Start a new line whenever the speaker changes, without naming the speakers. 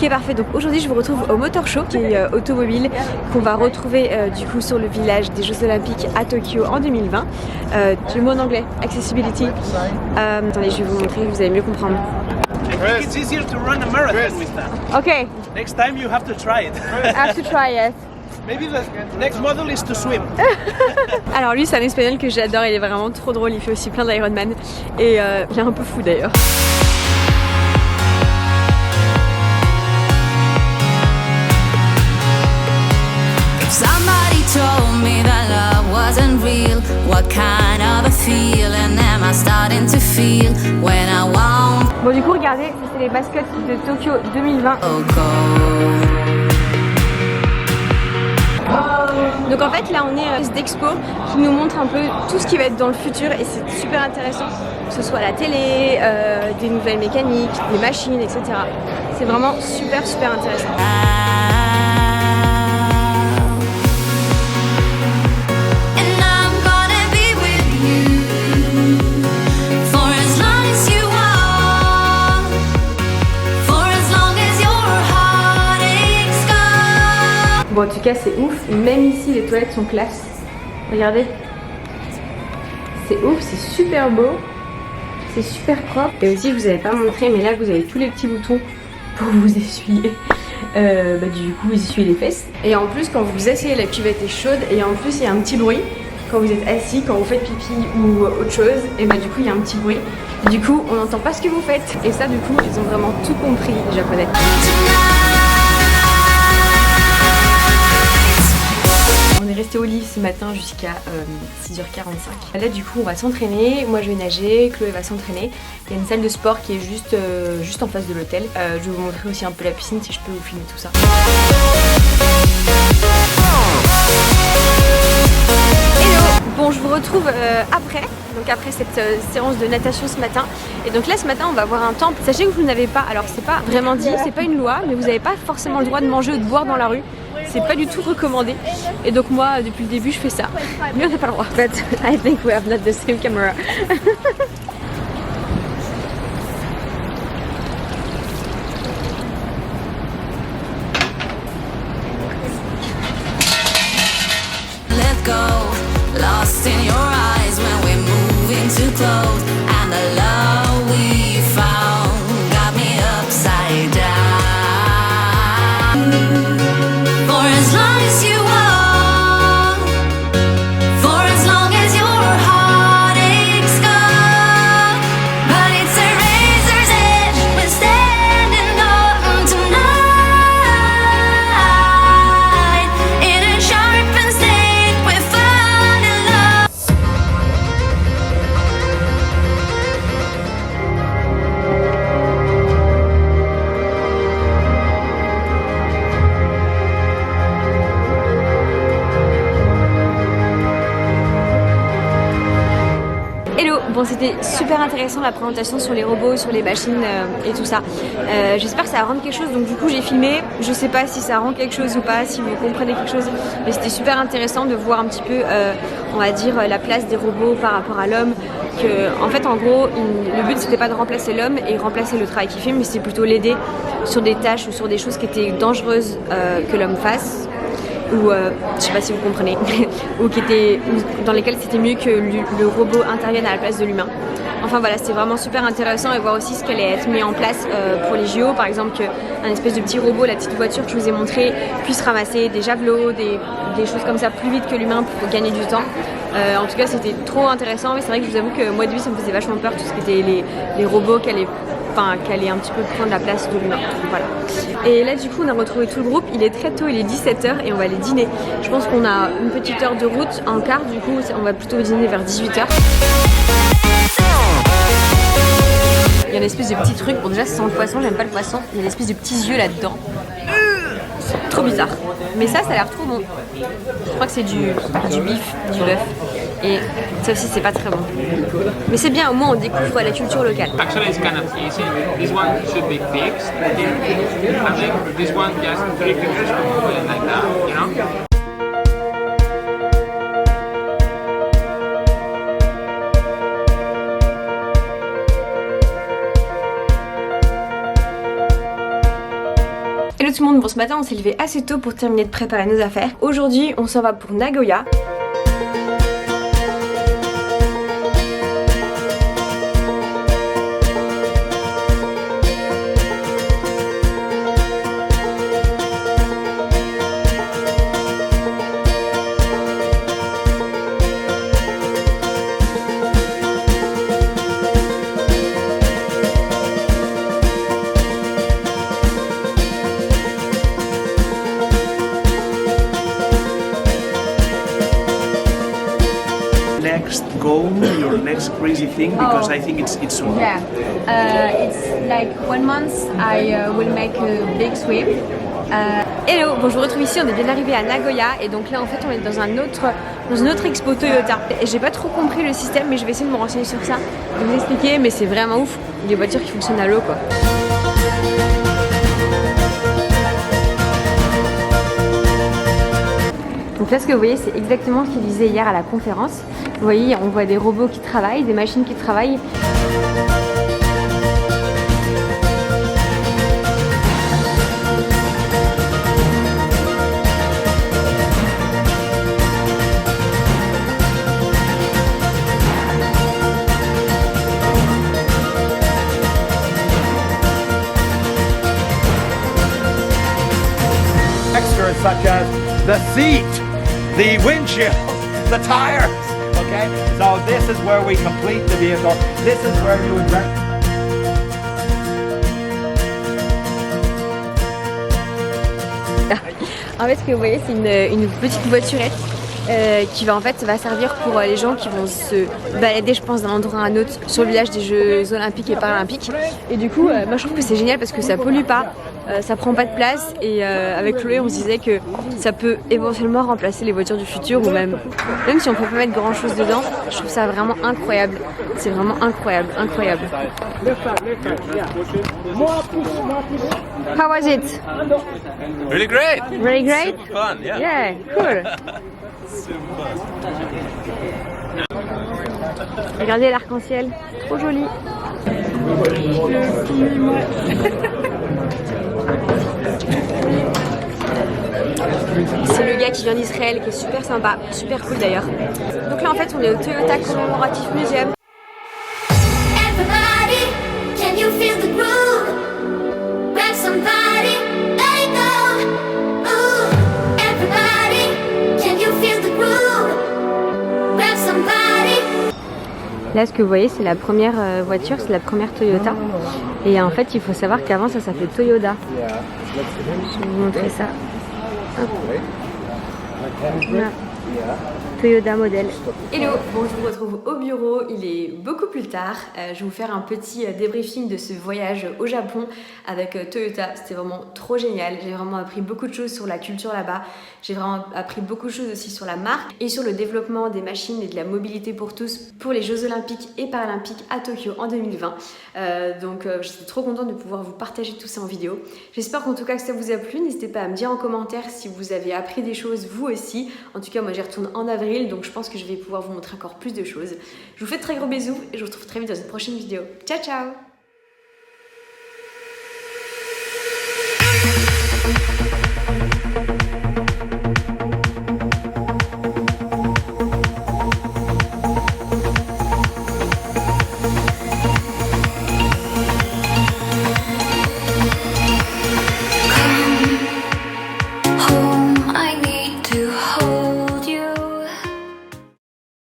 Ok, parfait. Donc aujourd'hui je vous retrouve au Motor Show, qui est automobile, qu'on va retrouver du coup sur le village des Jeux Olympiques à Tokyo en 2020. Le mot en anglais, accessibility. Attendez, je vais vous montrer, vous allez mieux comprendre.
I think it's easier to run a marathon with that.
Ok,
Next time you have to try it.
I have to try it.
Maybe the next model is to swim.
Alors lui c'est un espagnol que j'adore, il est vraiment trop drôle, il fait aussi plein d'Ironman et il est un peu fou d'ailleurs.
Somebody told me that love wasn't real. What kind of a feeling am I starting to feel when I want
Bon du coup regardez, c'est les baskets de Tokyo 2020.
to go?
Donc en fait là on est à d'expo qui nous montre un peu tout ce qui va être dans le futur et c'est super intéressant, que ce soit la télé, des nouvelles mécaniques, des machines, etc. C'est vraiment super intéressant.
And I'm gonna be with you for as long as you want, for as long as your heart aches gone.
Bon en tout cas c'est ouf, même ici les toilettes sont classe. Regardez. C'est ouf, c'est super beau. C'est super propre. Et aussi je vous avais pas montré mais là vous avez tous les petits boutons pour vous essuyer. Du coup vous essuyez les fesses. Et en plus quand vous asseyez la cuvette est chaude et en plus il y a un petit bruit. Quand vous êtes assis, quand vous faites pipi ou autre chose, et du coup il y a un petit bruit. Du coup on n'entend pas ce que vous faites. Et ça du coup ils ont vraiment tout compris les japonais. On est resté au lit ce matin jusqu'à 6h45. Là du coup on va s'entraîner, moi je vais nager, Chloé va s'entraîner. Il y a une salle de sport qui est juste en face de l'hôtel. Je vais vous montrer aussi un peu la piscine si je peux vous filmer tout ça. Hello. Bon je vous retrouve après cette séance de natation ce matin. Et donc là ce matin on va voir un temple. Sachez que vous n'avez pas, alors c'est pas vraiment dit, c'est pas une loi, mais vous n'avez pas forcément le droit de manger ou de boire dans la rue. C'est pas du tout recommandé. Et donc moi depuis le début je fais ça. Mais on n'a pas le droit. But I think we have not the same camera.
Let go, lost in your eyes when we're moving too close, and the love we found got me upside down. For as long as you want, for as long as your heart aches gone, but it's a razor's edge we're standing on tonight. In a sharpened state we're falling in love.
Hello, bon c'était super intéressant la présentation sur les robots, sur les machines et tout ça. J'espère que ça va rendre quelque chose, donc du coup j'ai filmé. Je sais pas si ça rend quelque chose ou pas, si vous comprenez quelque chose, mais c'était super intéressant de voir un petit peu, on va dire, la place des robots par rapport à l'homme. En fait en gros, le but c'était pas de remplacer l'homme et remplacer le travail qu'il fait, mais c'était plutôt l'aider sur des tâches ou sur des choses qui étaient dangereuses que l'homme fasse. Ou je sais pas si vous comprenez, ou dans lesquels c'était mieux que le robot intervienne à la place de l'humain. Enfin voilà, c'était vraiment super intéressant et voir aussi ce qui allait être mis en place pour les JO, par exemple qu'un espèce de petit robot, la petite voiture que je vous ai montré, puisse ramasser des javelots, des choses comme ça plus vite que l'humain pour gagner du temps. En tout cas c'était trop intéressant, mais c'est vrai que je vous avoue que moi au début ça me faisait vachement peur, tout ce qui était les robots qui allaient un petit peu prendre la place de l'humain. Voilà. Et là du coup on a retrouvé tout le groupe, il est très tôt, il est 17h et on va aller dîner. Je pense qu'on a une petite heure de route, un quart du coup on va plutôt dîner vers 18h. Il y a une espèce de petit truc, bon déjà c'est sans le poisson, j'aime pas le poisson, il y a une espèce de petits yeux là-dedans. Trop bizarre. Mais ça a l'air trop bon. Je crois que c'est du bif, du bœuf. Et ça aussi c'est pas très bon. Mais c'est bien, au moins on découvre la culture locale.
Actually, it's kind of easy. This one should be fixed. I think this one just 3 fingers and put it like that, you know?
tout le monde, bon ce matin on s'est levé assez tôt pour terminer de préparer nos affaires. Aujourd'hui on s'en va pour Nagoya.
Next goal, your next crazy thing, because I think it's soon.
Yeah, it's like 1 month I will make a big sweep. Hello, bon je vous retrouve ici, on est bien arrivé à Nagoya et donc là en fait on est dans une autre expo Toyota. Et j'ai pas trop compris le système mais je vais essayer de me renseigner sur ça, de vous expliquer, mais c'est vraiment ouf, des voitures qui fonctionnent à l'eau quoi. Donc là ce que vous voyez c'est exactement ce qu'il disait hier à la conférence. Vous voyez on voit des robots qui travaillent, des machines qui travaillent.
Extras such as the seat, the windshield, the tires. Okay, so this is where we complete the vehicle. This is where you would
En fait, ce que vous voyez, c'est une petite voiturette qui va servir pour les gens qui vont se balader, je pense, d'un endroit à un autre sur le village des Jeux Olympiques et Paralympiques. Et du coup, moi je trouve que c'est génial parce que ça pollue pas, ça prend pas de place et avec Chloé on se disait que ça peut éventuellement remplacer les voitures du futur ou même si on peut pas mettre grand chose dedans, je trouve ça vraiment incroyable. C'est vraiment incroyable, incroyable. How was it?
Really great.
Really great?
Super fun, yeah.
Yeah, cool. Regardez l'arc-en-ciel, trop joli. C'est le gars qui vient d'Israël, qui est super sympa, super cool d'ailleurs. Donc là en fait on est au Toyota Commemorative Museum.
Everybody, can you feel the groove? Grab somebody, let it go. Ooh, everybody, can you feel the groove? Grab somebody.
Là ce que vous voyez c'est la première voiture, c'est la première Toyota. Et en fait il faut savoir qu'avant ça s'appelait Toyota. Je vais vous montrer ça. Hop. Voilà. Toyota modèle. Hello, bon je vous retrouve au bureau, il est beaucoup plus tard. Je vais vous faire un petit débriefing de ce voyage au Japon avec Toyota. C'était vraiment trop génial, j'ai vraiment appris beaucoup de choses sur la culture là-bas. J'ai vraiment appris beaucoup de choses aussi sur la marque et sur le développement des machines et de la mobilité pour tous pour les Jeux Olympiques et Paralympiques à Tokyo en 2020. Donc j'étais trop contente de pouvoir vous partager tout ça en vidéo. J'espère qu'en tout cas que ça vous a plu. N'hésitez pas à me dire en commentaire si vous avez appris des choses vous aussi. En tout cas moi j'y retourne en avril donc je pense que je vais pouvoir vous montrer encore plus de choses. Je vous fais de très gros bisous et je vous retrouve très vite dans une prochaine vidéo. Ciao ciao!